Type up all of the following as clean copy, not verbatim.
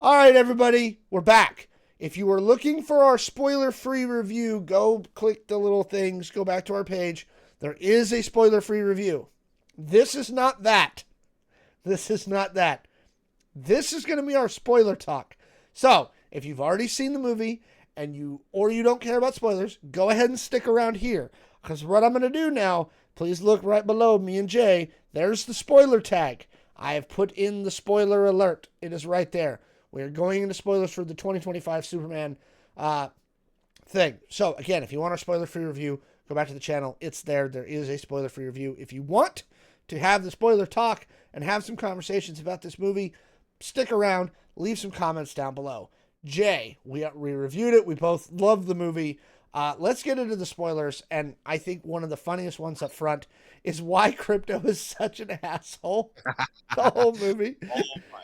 All right, everybody, we're back. If you were looking for our spoiler-free review, go click the little things, go back to our page. There is a spoiler-free review. This is not that. This is not that. This is going to be our spoiler talk. So, if you've already seen the movie and you don't care about spoilers, go ahead and stick around here. Because what I'm going to do now, please look right below me and Jay. There's the spoiler tag. I have put in the spoiler alert. It is right there. We're going into spoilers for the 2025 Superman thing. So, again, if you want our spoiler-free review, go back to the channel. It's there. There is a spoiler-free review. If you want to have the spoiler talk and have some conversations about this movie, stick around. Leave some comments down below. Jay, we reviewed it. We both loved the movie. Let's get into the spoilers. And I think one of the funniest ones up front is why Krypto is such an asshole the whole movie. Oh my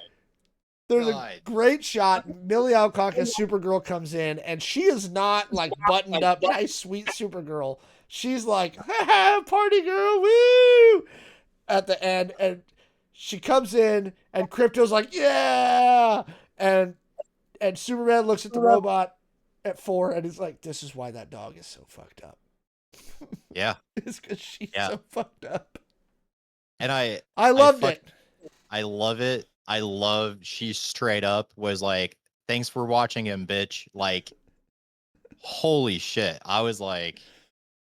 There's God. a great shot. Millie Alcock as Supergirl comes in, and she is not like buttoned up, nice, sweet Supergirl. She's like, ha, party girl, woo! At the end, and she comes in, and Krypto's like, yeah! And Superman looks at the robot at 4, and he's like, this is why that dog is so fucked up. Yeah. It's because she's so fucked up. And I loved it. I love it. I love she straight up was like, thanks for watching him, bitch. Like, holy shit. I was like,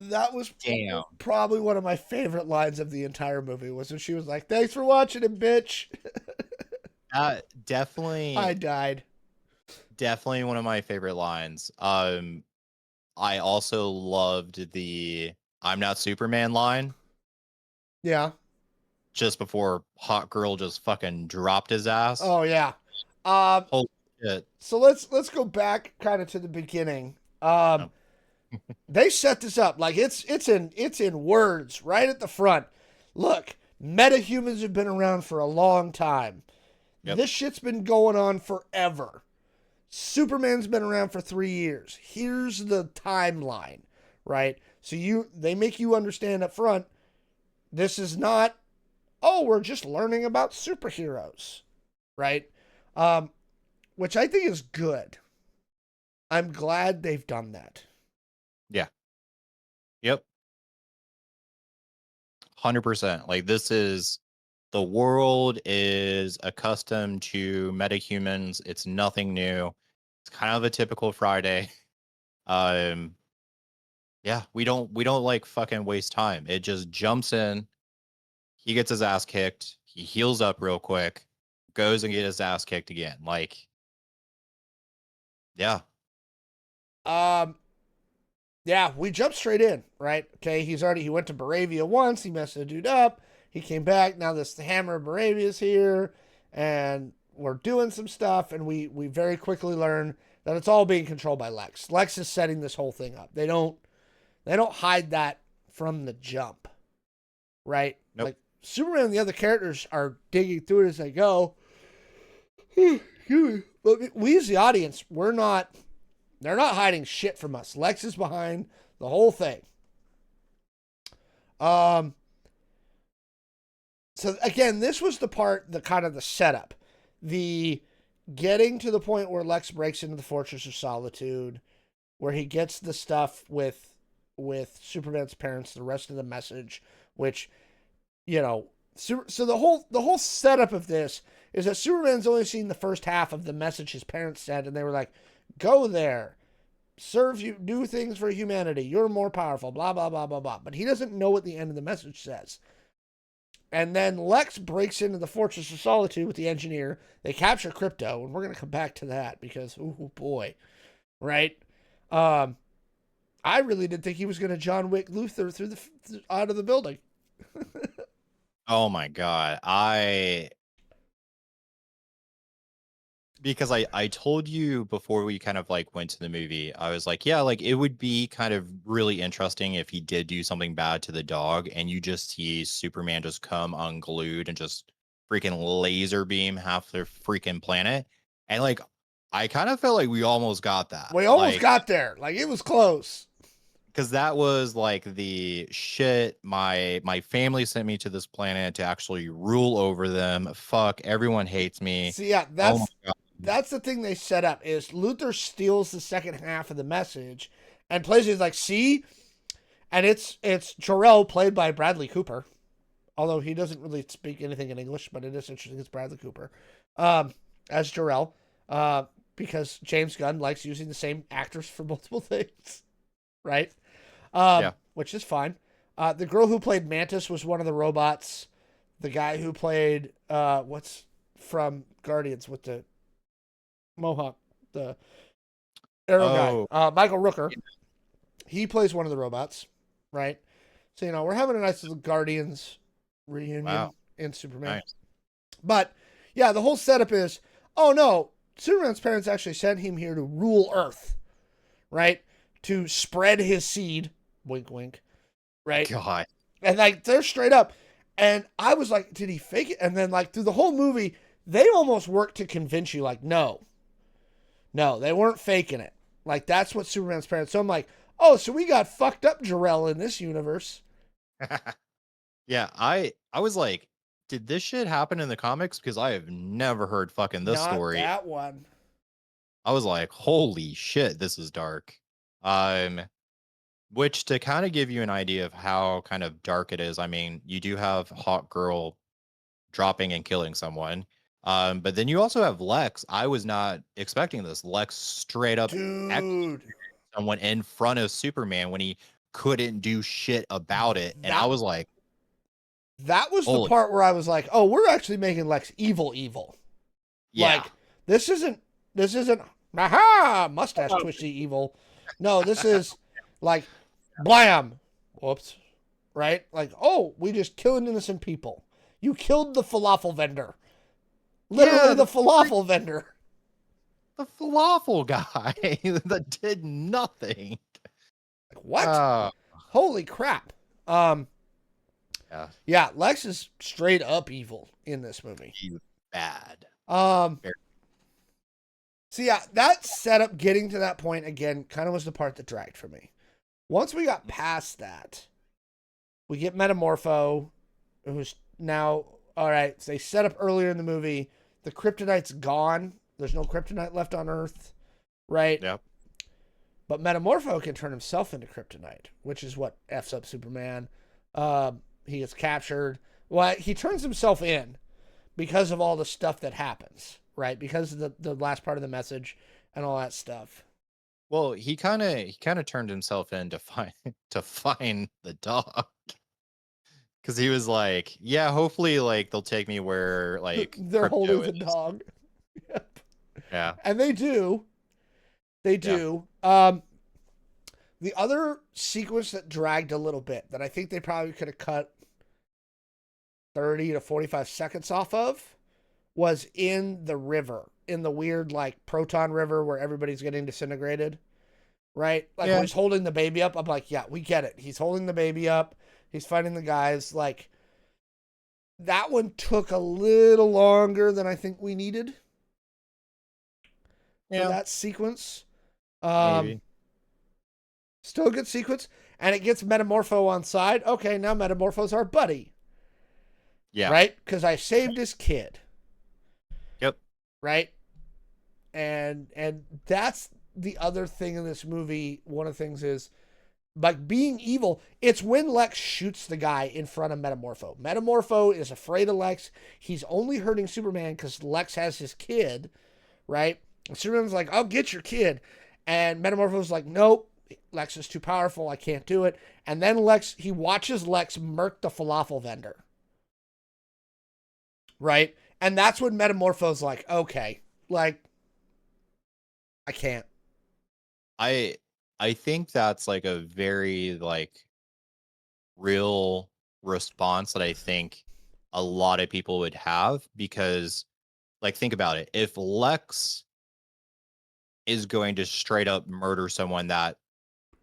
that was damn. Probably one of my favorite lines of the entire movie was when she was like, thanks for watching him, bitch. Definitely. I died. Definitely one of my favorite lines. I also loved the I'm not Superman line. Yeah. Just before Hot Girl just fucking dropped his ass. Oh yeah. Holy shit. So let's go back kind of to the beginning. They set this up like it's in words right at the front. Look, metahumans have been around for a long time. Yep. This shit's been going on forever. Superman's been around for 3 years. Here's the timeline, right? So they make you understand up front, this is not, oh, we're just learning about superheroes, right? Which I think is good. I'm glad they've done that. Yeah. Yep. 100%. Like, this is, the world is accustomed to metahumans. It's nothing new. It's kind of a typical Friday. Yeah, we don't like fucking waste time. It just jumps in. He gets his ass kicked. He heals up real quick, goes and get his ass kicked again. Like, yeah. Yeah, we jumped straight in, right? Okay, he went to Baravia once. He messed the dude up. He came back. Now the Hammer of Baravia is here, and we're doing some stuff. And we very quickly learn that it's all being controlled by Lex. Lex is setting this whole thing up. They don't hide that from the jump, right? Nope. Like Superman and the other characters are digging through it as they go. But we as the audience, they're not hiding shit from us. Lex is behind the whole thing. So again, this was the part, the kind of the setup, the getting to the point where Lex breaks into the Fortress of Solitude, where he gets the stuff with Superman's parents, the rest of the message, which, you know, so the whole setup of this is that Superman's only seen the first half of the message his parents said, and they were like, go there, serve you, do things for humanity, you're more powerful, blah, blah, blah, blah, blah. But he doesn't know what the end of the message says. And then Lex breaks into the Fortress of Solitude with the engineer. They capture Krypto, and we're going to come back to that because, oh boy, right? I really did think he was going to John Wick Luther out of the building. Oh my God. Because I told you before we kind of like went to the movie, I was like, yeah, like it would be kind of really interesting if he did do something bad to the dog and you just see Superman just come unglued and just freaking laser beam half their freaking planet. And like, I kind of felt like we almost got that. We almost got there. Like it was close. Because that was like the shit. My family sent me to this planet to actually rule over them. Fuck, everyone hates me. See, yeah, that's that's the thing they set up is Luthor steals the second half of the message and plays it like, see? And it's Jor-El played by Bradley Cooper. Although he doesn't really speak anything in English, but it is interesting. It's Bradley Cooper as Jor-El because James Gunn likes using the same actors for multiple things, right? Yeah. Which is fine. The girl who played Mantis was one of the robots. The guy who played what's from Guardians with the Mohawk, the Arrow guy, Michael Rooker. He plays one of the robots, right? So we're having a nice little Guardians reunion in Superman. Nice. But yeah, the whole setup is, oh no, Superman's parents actually sent him here to rule Earth, right? To spread his seed, wink wink, right? God. And like they're straight up. And I was like, did he fake it? And then like through the whole movie, they almost worked to convince you like, no, they weren't faking it. Like that's what Superman's parents. So I'm like, oh, so we got fucked up Jor-El in this universe. Yeah, I was like, did this shit happen in the comics? Because I have never heard fucking this Not story. that one. I was like, holy shit, this is dark. Which to kind of give you an idea of how kind of dark it is, I mean, you do have Hawk Girl dropping and killing someone. But then you also have Lex. I was not expecting this. Lex straight up Dude. someone in front of Superman when he couldn't do shit about it. And I was like, that was the part where I was like, oh, we're actually making Lex evil. Yeah. Like, this isn't, aha, mustache twisty evil. No, this is like, blam. Whoops. Right? Like, oh, we just killing innocent people. You killed the falafel vendor. Literally the falafel vendor. The falafel guy that did nothing. What? Holy crap. Yeah, Lex is straight up evil in this movie. He's bad. So yeah, that setup getting to that point again kind of was the part that dragged for me. Once we got past that, we get Metamorpho, who's now all right. So they set up earlier in the movie. The kryptonite's gone. There's no kryptonite left on Earth, right? Yep. But Metamorpho can turn himself into kryptonite, which is what f's up Superman. He gets captured. Well, he turns himself in because of all the stuff that happens, right? Because of the last part of the message and all that stuff. Well, he kind of turned himself in to find the dog. Because he was like, yeah, hopefully like they'll take me where like they're Krypto holding is. the dog. Yep. Yeah. And they do. They do. The other sequence that dragged a little bit that I think they probably could have cut 30 to 45 seconds off of was in the river, in the weird like proton river where everybody's getting disintegrated, right? Like when he's holding the baby up, I'm like, yeah, we get it. He's holding the baby up. He's fighting the guys. Like that one took a little longer than I think we needed for that sequence. Maybe. Still a good sequence. And it gets Metamorpho on side. Okay, now Metamorpho's our buddy. Yeah. Right? Because I saved his kid. Yep. Right? And that's the other thing in this movie. One of the things is, like, being evil, it's when Lex shoots the guy in front of Metamorpho. Metamorpho is afraid of Lex. He's only hurting Superman because Lex has his kid, right? And Superman's like, I'll get your kid. And Metamorpho's like, nope, Lex is too powerful. I can't do it. And then he watches Lex murk the falafel vendor. Right? And that's when Metamorpho's like, okay, like, I can't. I think that's like a very like real response that I think a lot of people would have, because like think about it. If Lex is going to straight up murder someone that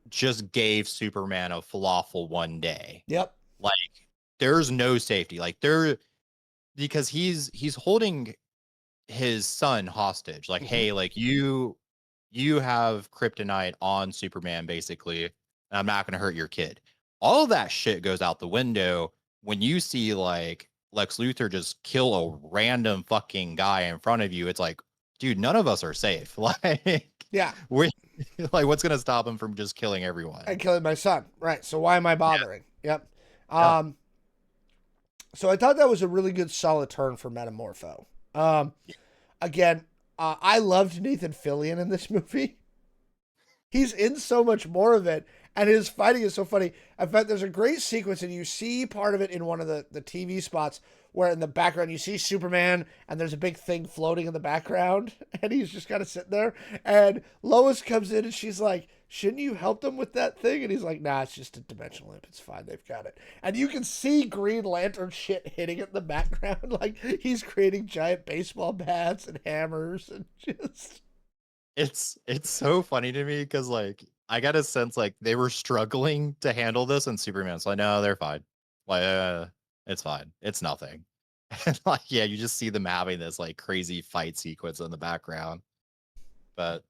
just gave Superman a falafel one day. Yep. Like there's no safety. Like because he's holding his son hostage. Like, hey, like you have kryptonite on Superman, basically, and I'm not going to hurt your kid. All of that shit goes out the window when you see like Lex Luthor just kill a random fucking guy in front of you. It's like, dude, none of us are safe. Like, Yeah, we like, what's gonna stop him from just killing everyone? and killing my son. Right. So why am I bothering? Yep. Yeah. So I thought that was a really good, solid turn for Metamorpho. Um, again, I loved Nathan Fillion in this movie. He's in so much more of it, and his fighting is so funny. In fact, there's a great sequence, and you see part of it in one of the TV spots where in the background you see Superman, and there's a big thing floating in the background, and he's just kind of sitting there. And Lois comes in, and she's like, "Shouldn't you help them with that thing?" And he's like, "Nah, it's just a dimensional imp. It's fine. They've got it." And you can see Green Lantern shit hitting it in the background, like he's creating giant baseball bats and hammers, and just It's so funny to me because like I got a sense like they were struggling to handle this, and Superman's like, no, they're fine. Like, it's fine. It's nothing. And like, yeah, you just see them having this like crazy fight sequence in the background. But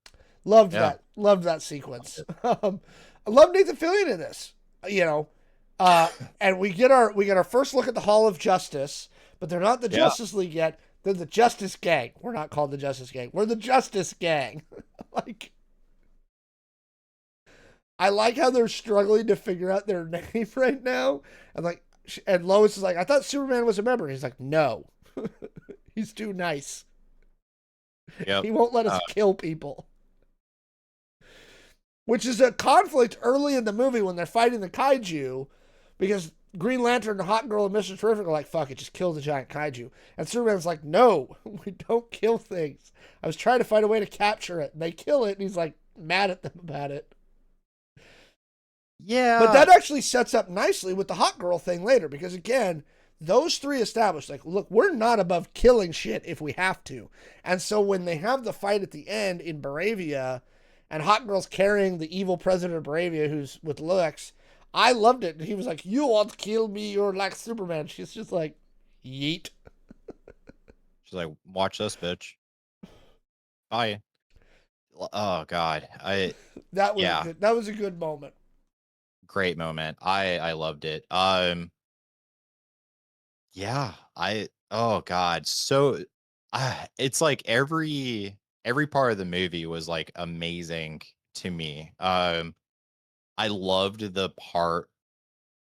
loved yeah, that. Loved that sequence. I love Nathan Fillion in this. You know, and we get our first look at the Hall of Justice, but they're not the yeah, Justice League yet. They're the Justice Gang. We're not called the Justice Gang. We're the Justice Gang. Like, I like how they're struggling to figure out their name right now. And like, and Lois is like, I thought Superman was a member. He's like, no, he's too nice. yep. He won't let us kill people. Which is a conflict early in the movie when they're fighting the kaiju, because Green Lantern, the Hot Girl, and Mr. Terrific are like, fuck it, just kill the giant kaiju. And Superman's like, no, we don't kill things. I was trying to find a way to capture it. And they kill it, and he's like mad at them about it. Yeah. But that actually sets up nicely with the Hot Girl thing later, because again, those three established, like, look, we're not above killing shit if we have to. And so when they have the fight at the end in Baravia, and Hot Girl's carrying the evil president of Baravia, who's with Lois, I loved it. And he was like, you want to kill me, you're like Superman. She's just like, yeet. She's like, watch this, bitch. Bye. Oh God, That was yeah, good. That was a good moment. great moment. I loved it. Yeah, oh God, so it's like every part of the movie was like amazing to me. I loved the part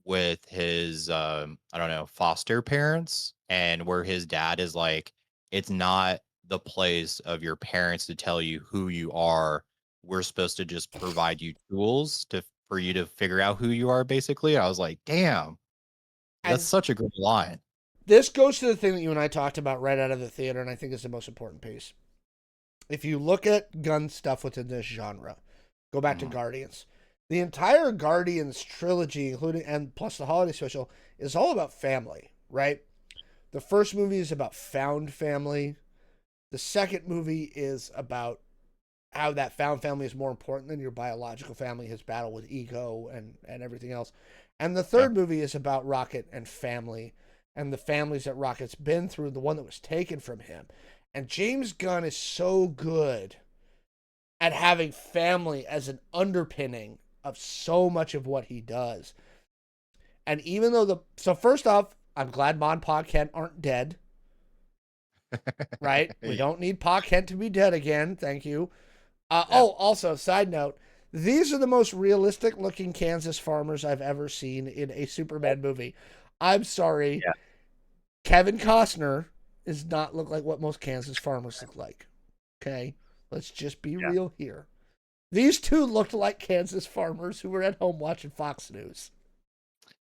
with his I don't know, foster parents, and where his dad is like, it's not the place of your parents to tell you who you are. We're supposed to just provide you tools to for you to figure out who you are, basically. I was like, damn, that's And such a good line. this goes to the thing that you and I talked about right out of the theater, and I think is the most important piece. If you look at Gunn stuff within this genre, go back to Mhm. Guardians. The entire Guardians trilogy, including and plus the holiday special, is all about family, right? The first movie is about found family. The second movie is about how that found family is more important than your biological family, his battle with ego and everything else. And the Yeah. third movie is about Rocket and family and the families that Rocket's been through, the one that was taken from him. And James Gunn is so good at having family as an underpinning of so much of what he does. And even though so first off, I'm glad Ma and Pa Kent aren't dead. Right? We don't need Pa Kent to be dead again. Thank you. Yeah. Oh, also, side note, these are the most realistic looking Kansas farmers I've ever seen in a Superman movie. I'm sorry. Yeah. Kevin Costner does not look like what most Kansas farmers look like. Okay? Let's just be Yeah. real here. These two looked like Kansas farmers who were at home watching Fox News.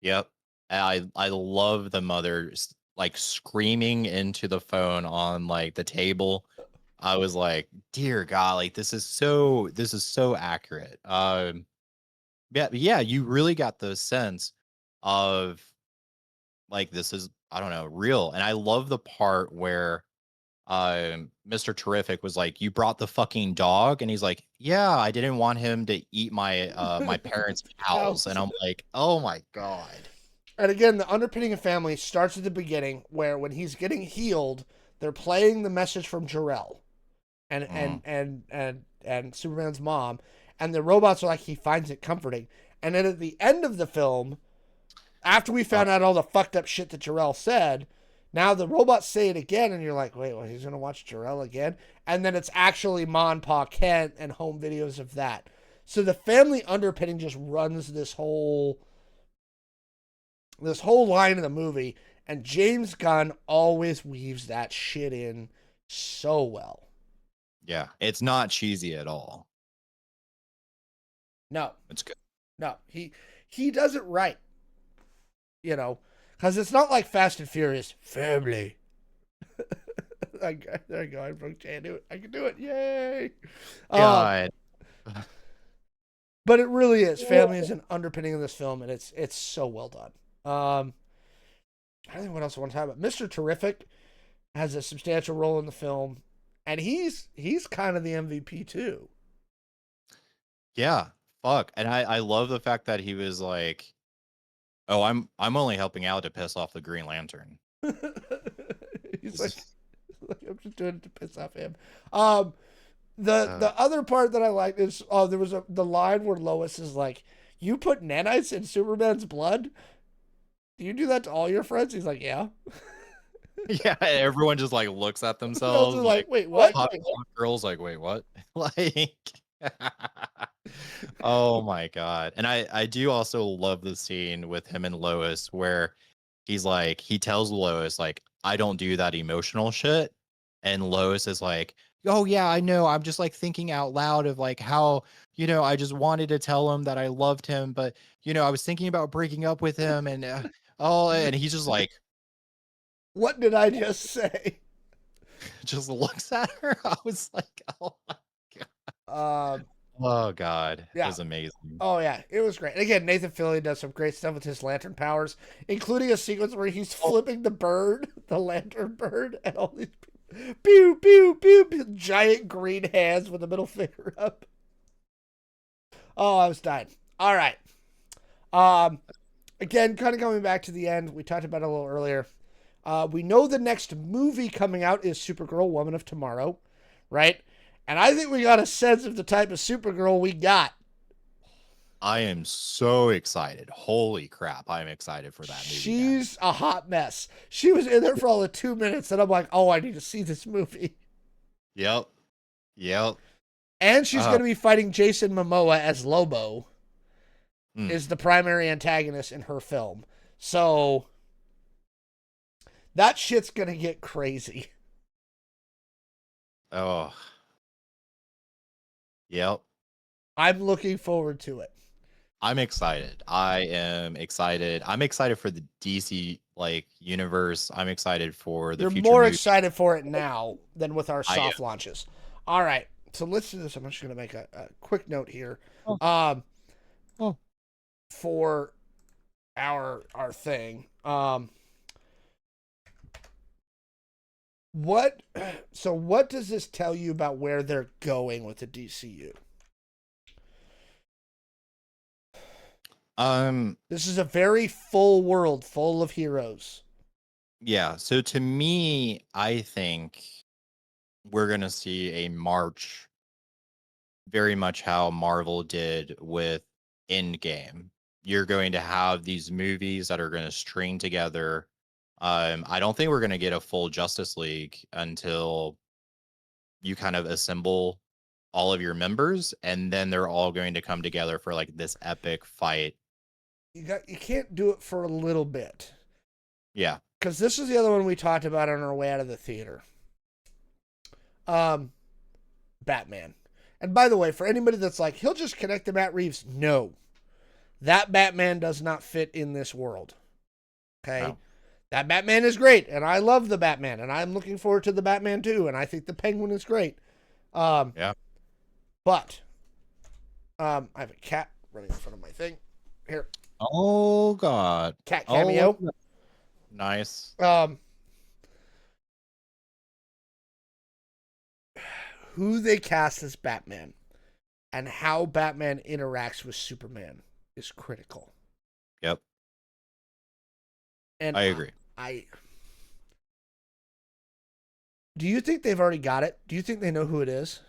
Yep. I love the mother like screaming into the phone on like the table. I was like, dear God, like this is so accurate. Yeah, you really got the sense of like this is, I don't know, real. And I love the part where Mr. Terrific was like, you brought the fucking dog, and he's like, yeah, I didn't want him to eat my parents' pals. And I'm like, oh my God. And again, the underpinning of family starts at the beginning, where when he's getting healed, they're playing the message from Jor-El and Mhm. and Superman's mom, and the robots are like, he finds it comforting. And then at the end of the film, after we Uh, found out all the fucked up shit that Jor-El said, Now the robots say it again, and you're like, wait, well, he's going to watch Jor-El again? And then it's actually Ma and Pa Kent and home videos of that. So the family underpinning just runs this whole line of the movie, and James Gunn always weaves that shit in so well. Yeah, it's not cheesy at all. No, It's good. no, he does it right. You know, because it's not like Fast and Furious family. There you go. I broke Jay. I can do it. Yay! God. But it really is. Family is an underpinning of this film, and it's so well done. I don't know what else I want to talk about. Mr. Terrific has a substantial role in the film, and he's kind of the MVP too. Yeah, fuck. And I love the fact that he was like, "Oh, I'm only helping out to piss off the Green Lantern." He's like, I'm just doing it to piss off him. The other part that I liked is there was the line where Lois is like, "You put nanites in Superman's blood? Do you do that to all your friends?" He's like, "Yeah." Yeah, everyone just like looks at themselves like, wait, what? Girls like, wait, what? Like, oh my god. And I do also love the scene with him and Lois where he tells Lois like, I don't do that emotional shit. And Lois is like, oh yeah, I know. I'm just like thinking out loud of like how, I just wanted to tell him that I loved him, but I was thinking about breaking up with him and and he's just like, what did I just say? just looks at her. I was like, oh my god. Oh god. Yeah. It was amazing. Oh yeah, it was great. And again, Nathan Fillion does some great stuff with his lantern powers, including a sequence where he's flipping the bird, the lantern bird, and all these pew pew pew, giant green hands with the middle finger up. Oh, I was dying. All right. Again, kind of coming back to the end, we talked about it a little earlier. We know the next movie coming out is Supergirl, Woman of Tomorrow, right? And I think we got a sense of the type of Supergirl we got. I am so excited. Holy crap. I'm excited for that movie. She's a hot mess. She was in there for all of 2 minutes, and I'm like, oh, I need to see this movie. Yep. And she's going to be fighting Jason Momoa as Lobo, is the primary antagonist in her film. So that shit's going to get crazy. Oh. Yep. I'm looking forward to it. I'm excited. I am excited. I'm excited for the DC universe. I'm excited for the You're future. more movies. excited for it now than with our soft launches. All right. So let's do this. I'm just going to make a quick note here. For our thing. What does this tell you about where they're going with the DCU? This is a very full world, full of heroes. Yeah, so to me, I think we're going to see a march very much how Marvel did with Endgame. You're going to have these movies that are going to string together. I don't think we're going to get a full Justice League until you kind of assemble all of your members, and then they're all going to come together for this epic fight. You can't do it for a little bit. Yeah. Because this is the other one we talked about on our way out of the theater. Batman. And by the way, for anybody that's like, he'll just connect to Matt Reeves. No. That Batman does not fit in this world. Okay? No. That Batman is great, and I love the Batman, and I'm looking forward to the Batman too, and I think the Penguin is great. Yeah. But I have a cat running in front of my thing. Here. Oh God. Cat cameo. Oh, nice. Who they cast as Batman and how Batman interacts with Superman is critical. Yep. And I agree. Do you think they've already got it? Do you think they know who it is?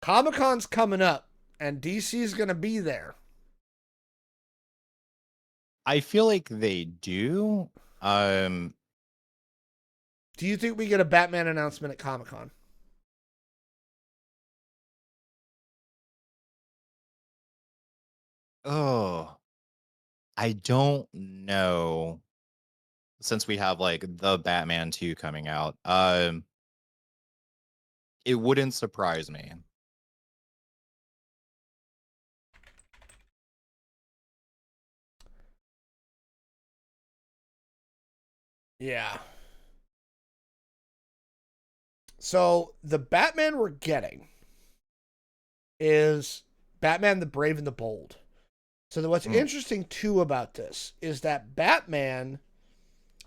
Comic-Con's coming up, and DC's going to be there. I feel like they do. Um, Do you think we get a Batman announcement at Comic-Con? oh, I don't know. Since we have like the Batman 2 coming out, it wouldn't surprise me. Yeah. So the Batman we're getting is Batman the Brave and the Bold. So what's Mm, interesting too about this is that Batman,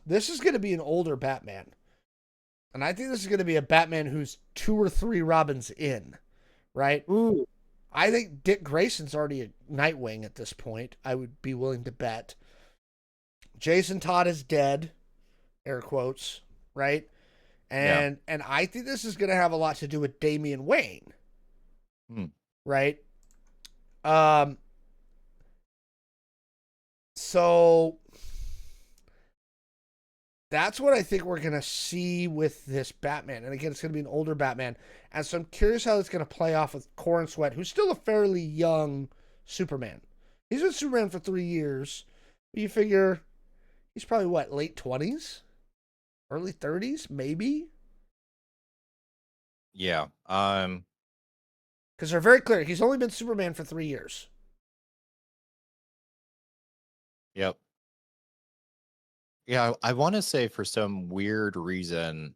this is going to be an older Batman. And I think this is going to be a Batman who's 2 or 3 Robins in, right? ooh, I think Dick Grayson's already a Nightwing at this point. I would be willing to bet. Jason Todd is dead, air quotes, right? yeah. And I think this is going to have a lot to do with Damian Wayne, Mm, right? Um, so that's what I think we're going to see with this Batman. And again, it's going to be an older Batman. And so I'm curious how it's going to play off with Corn Sweat, who's still a fairly young Superman. He's been Superman for 3 years. You figure he's probably what, late 20s? Early 30s, maybe? yeah. Because they're very clear. He's only been Superman for 3 years. Yep. Yeah, I want to say for some weird reason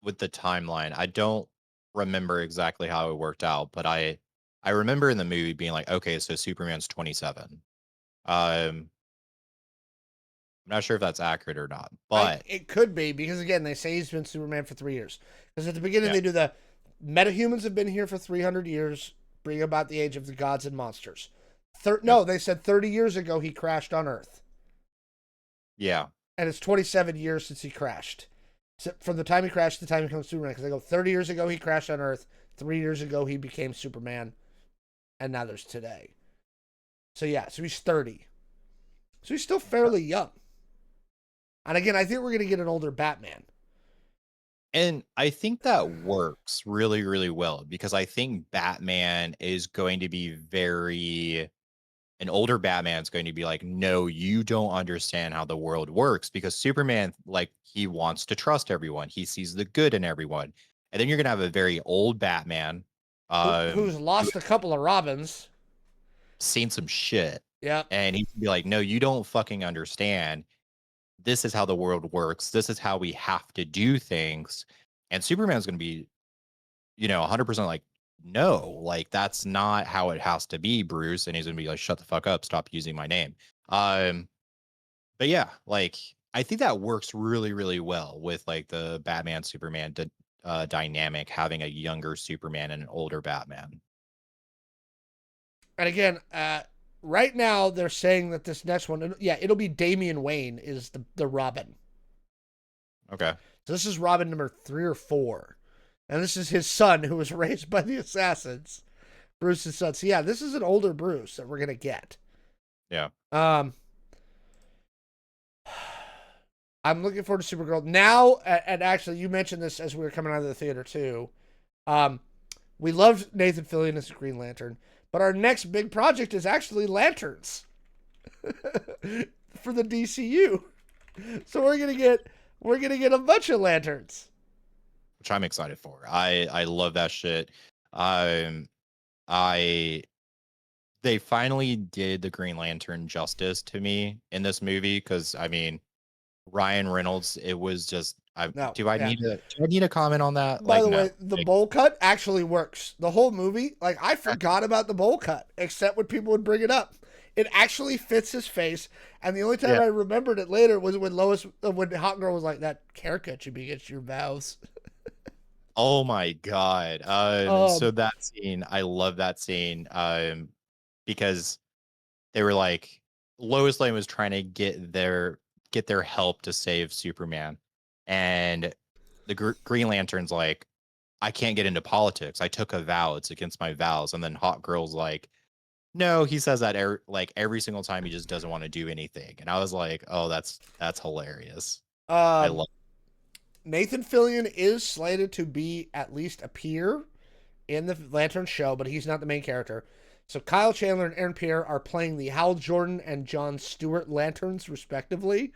with the timeline, I don't remember exactly how it worked out, but I remember in the movie being like, okay, so Superman's 27. I'm not sure if that's accurate or not, but It could be because again they say he's been Superman for 3 years. Because at the beginning yeah, they do the metahumans have been here for 300 years, bring about the age of the gods and monsters. yep, No, they said 30 years ago he crashed on Earth, yeah, and it's 27 years since he crashed. So from the time he crashed to the time he becomes Superman, because they go 30 years ago he crashed on Earth, 3 years ago he became Superman, and now there's today. So yeah, so he's 30. So he's still fairly young. And again, I think we're gonna get an older Batman. and I think that works really, really well because I think Batman is going to be very an older Batman's going to be like, no, you don't understand how the world works because Superman, like, he wants to trust everyone. He sees the good in everyone. And then you're gonna have a very old Batman, Who's who lost a couple of Robins. seen some shit. Yeah. And he can be like, no, you don't fucking understand. This is how the world works. This is how we have to do things. And Superman's gonna be, 100% like, no, like that's not how it has to be, Bruce. And he's gonna be like, shut the fuck up, stop using my name. Um, but yeah, like I think that works really, really well with like the Batman Superman dynamic, having a younger Superman and an older Batman. And again, right now they're saying that this next one, yeah, it'll be Damian Wayne is the Robin. Okay. So this is Robin number 3 or 4, and this is his son who was raised by the assassins, Bruce's son. So yeah, this is an older Bruce that we're gonna get. Yeah. Um, I'm looking forward to Supergirl now. And actually, you mentioned this as we were coming out of the theater too. Um, we loved Nathan Fillion as Green Lantern, but our next big project is actually Lanterns for the DCU. So we're gonna get a bunch of lanterns. Which I'm excited for. I love that shit. Um I they finally did the Green Lantern justice to me in this movie because I mean Ryan Reynolds, it was just I No, do I yeah. need to do I need to comment on that? By Like the no. way, the Like, bowl cut actually works. The whole movie, like I forgot about the bowl cut, except when people would bring it up. It actually fits his face, and the only time yeah. I remembered it later was when Hot Girl was like, "That haircut should be against your vows." Oh my god. So Um, that scene, I love that scene. Because they were like Lois Lane was trying to get their help to save Superman. And the Green Lantern's like, I can't get into politics. I took a vow. It's against my vows. And then Hot Girl's like, No, he says that like every single time he just doesn't want to do anything. And I was like, oh, that's hilarious. I Um, love Nathan Fillion is slated to be at least appear in the Lantern show, but he's not the main character. So Kyle Chandler and Aaron Pierre are playing the Hal Jordan and John Stewart Lanterns, respectively.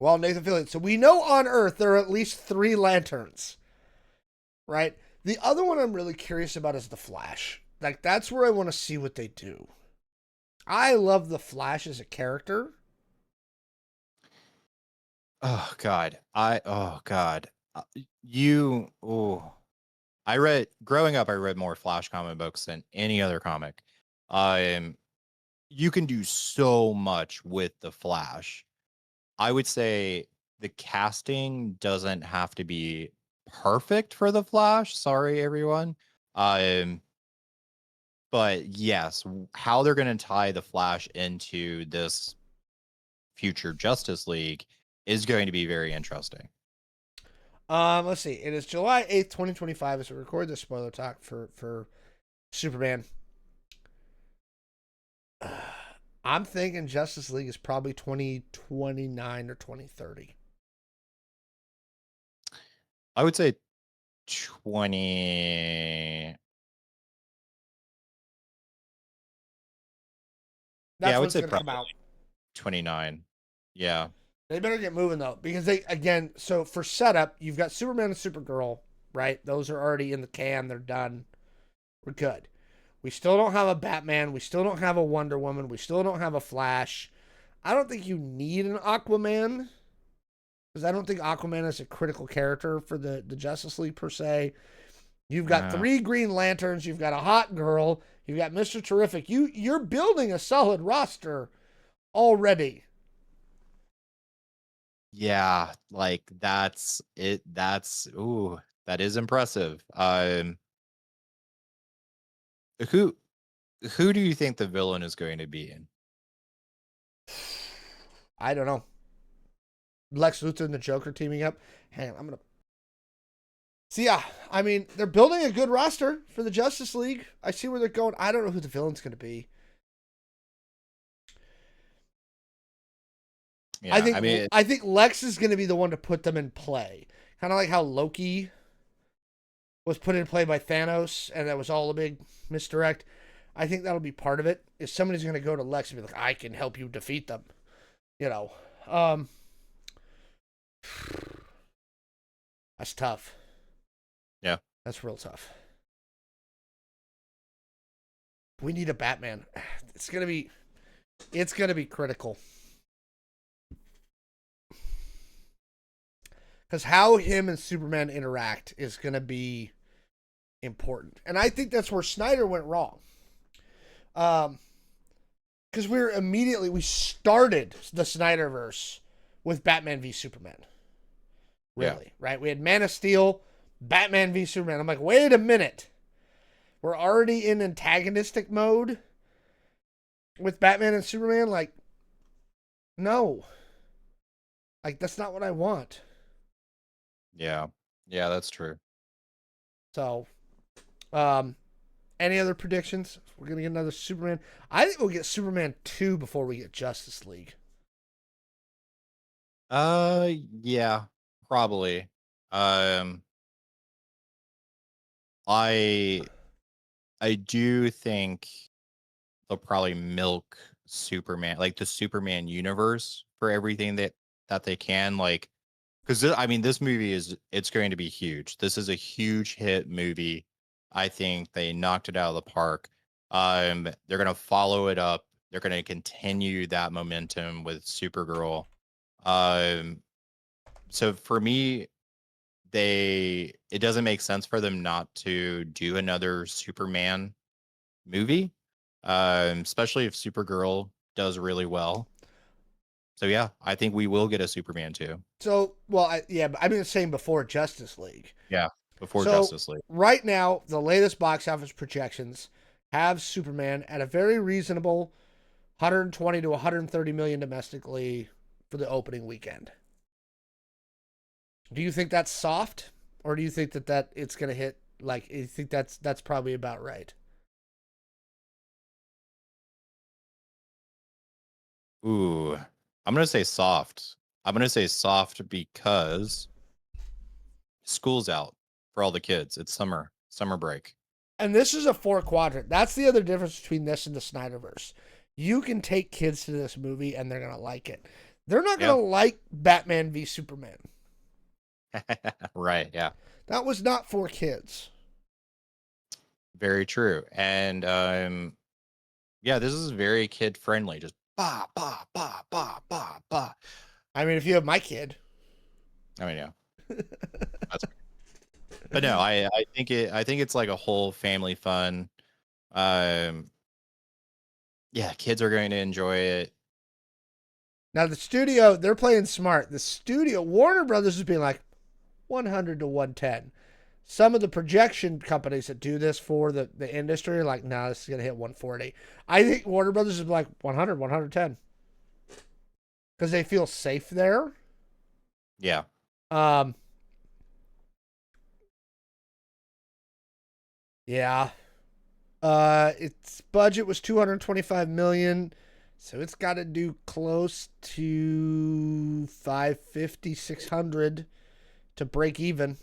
While Nathan Fillion. So we know on Earth there are at least 3 Lanterns, right? The other one I'm really curious about is the Flash. Like, that's where I want to see what they do. I love the Flash as a character. oh god. Oh god. You I read growing up I read more Flash comic books than any other comic. Um you can do so much with the Flash. I would say the casting doesn't have to be perfect for the Flash. Sorry, everyone. Um, but yes, how they're going to tie the Flash into this future Justice League is going to be very interesting. Let's see. It is July 8th, 2025 as we record the spoiler talk for Superman. I'm thinking Justice League is probably 2029 or 2030. I would say 20. Yeah, That's I when would it's say going to come probably out. 29. Yeah. They better get moving though, because they again. So for setup, you've got Superman and Supergirl, right? Those are already in the can. They're done. We're good. We still don't have a Batman. We still don't have a Wonder Woman. We still don't have a Flash. I don't think you need an Aquaman because I don't think Aquaman is a critical character for the Justice League per se. You've got Uh, 3 Green Lanterns. You've got a Hot Girl. You've got Mister Terrific. You're building a solid roster already. yeah, like that's it. That is impressive. Who who do you think the villain is going to be in? I don't know. Lex Luthor and the Joker teaming up. Hang on, I'm gonna. So yeah, I mean they're building a good roster for the Justice League. I see where they're going. I don't know who the villain's going to be. I Yeah, I think mean, I think Lex is going to be the one to put them in play. Kind of like how Loki was put in play by Thanos, and that was all a big misdirect. I think that'll be part of it. Is somebody's going to go to Lex and be like, "I can help you defeat them," you know. Um, that's tough. yeah. That's real tough. We need a Batman. It's gonna be critical because how him and Superman interact is gonna be important, and I think that's where Snyder went wrong. Because we started the Snyderverse with Batman v Superman. Yeah. Really, right? We had Man of Steel, Batman v Superman. I'm like, wait a minute. We're already in antagonistic mode with Batman and Superman. Like, no. Like, that's not what I want. Yeah. Yeah, that's true. So, um, any other predictions? We're gonna get another Superman. I think we'll get Superman 2 before we get Justice League. Yeah, probably. Um, I I do think they'll probably milk Superman, like the Superman universe for everything that they can, like because I mean this movie it's going to be huge. This is a huge hit movie. I think they knocked it out of the park. They're gonna follow it up. They're gonna continue that momentum with Supergirl. Um, so for me, it doesn't make sense for them not to do another Superman movie, especially if Supergirl does really well. So yeah, I think we will get a Superman too. So, well, yeah, but I've been saying before Justice League. Yeah, before So, Justice League. right now, the latest box office projections have Superman at a very reasonable 120 to 130 million domestically for the opening weekend. Do you think that's soft, or do you think that it's going to hit like you think that's probably about right? Ooh, I'm gonna say soft. I'm gonna say soft because school's out for all the kids. It's summer break. And this is a 4 quadrant. That's the other difference between this and the Snyderverse. You can take kids to this movie and they're going to like it. They're not going Yeah. to like Batman v Superman. Right. Yeah. That was not for kids. Very true. And yeah, this is very kid friendly. Just ba ba ba ba ba ba. I mean, if you have my kid. I mean, yeah. That's, but no, I think it's like a whole family fun. Um, yeah, kids are going to enjoy it. Now, the studio, they're playing smart. The studio, Warner Brothers is being like 100 to 110. Some of the projection companies that do this for the industry are like, nah, this is going to hit 140. I think Warner Brothers is like 100, 110. Because they feel safe there. Yeah. Yeah. Its budget was 225 million, so it's got to do close to 550, 600 to break even.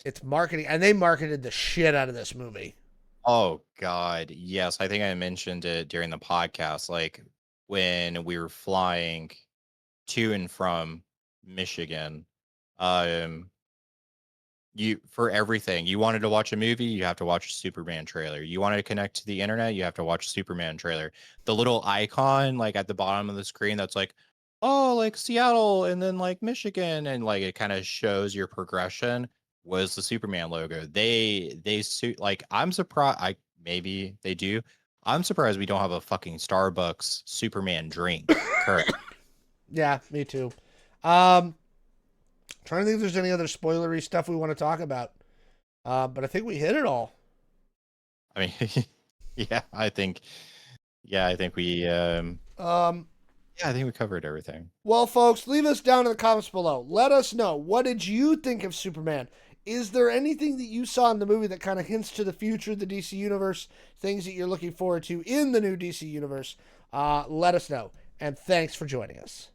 It's marketing, and they marketed the shit out of this movie. Oh God, yes. I think I mentioned it during the podcast. Like when we were flying to and from Michigan, um, you for everything. You wanted to watch a movie, you have to watch a Superman trailer. You wanted to connect to the internet, you have to watch a Superman trailer. The little icon like at the bottom of the screen that's like, oh, like Seattle and then like Michigan, and like it kind of shows your progression was the Superman logo. They suit like I'm surprised I maybe they do. I'm surprised we don't have a fucking Starbucks Superman drink current. Yeah, me too. Trying to think if there's any other spoilery stuff we want to talk about. But I think we hit it all. I mean, yeah, I think we yeah, I think we covered everything. Well, folks, leave us down in the comments below. Let us know, what did you think of Superman? Is there anything that you saw in the movie that kind of hints to the future of the DC Universe, things that you're looking forward to in the new DC Universe? Let us know. And thanks for joining us.